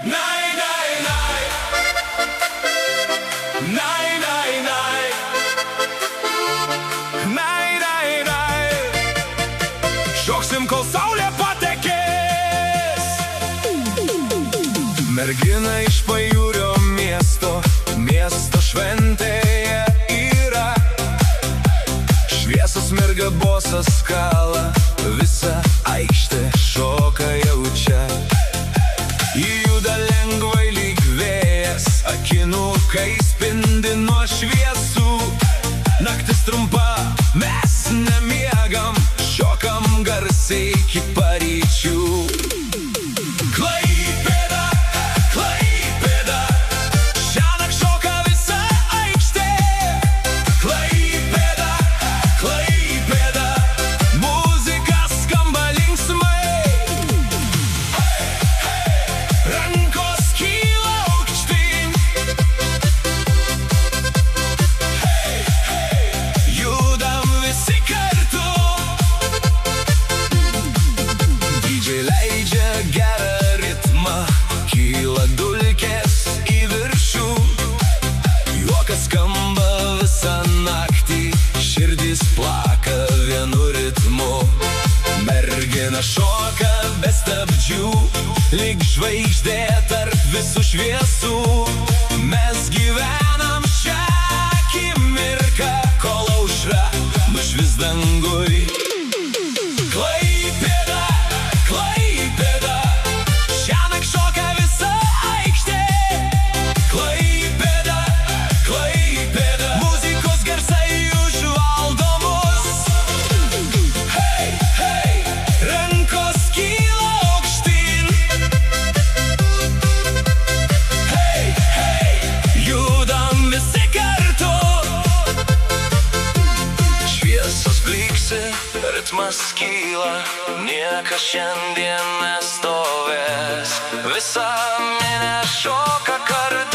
Nei, nei, nei. Nei, nei, nei. Nei, nei, nei. Šoksim, kol saulė patekės. Mergina iš pajūrio miesto, miesto šventėje yra. Šviesos merga bosas skala, visa aikštė šoka jaučia. Ji juda lengvai lyg vėjas, akinukai spindi nuo šviesų. Naktis trumpa, mes nemiegam, šokam garsiai iki paryčių. Klaipėda, Klaipėda, šiąnakt šoka visa aikštė. Klaipėda, Klaipėda, muzika skamba linksmai. Rankos kyla aukštyn. Judam visi kartu. DJ leidžia gerą ritmą, kyla dulkės į viršų. Juokas skamba visą naktį, širdys plaka vienu ritmu. Mergina šoka be stabdžių, lyg žvaigždė tarp visų šviesų. Mes gyvenam šią akimirką, kol aušra nušvis dangui. Klaipėda, Klaipėda, šiąnakt šoka visa aikštė. Klaipėda, Klaipėda, muzikos garsai užvaldo mus. Hei, hei, rankos kyla aukštyn. Hei, hei, judam visi kartu. Šviesos blyksi, ritmas kyla, niekas šiandien nestovės. Visa minia šoka kartu.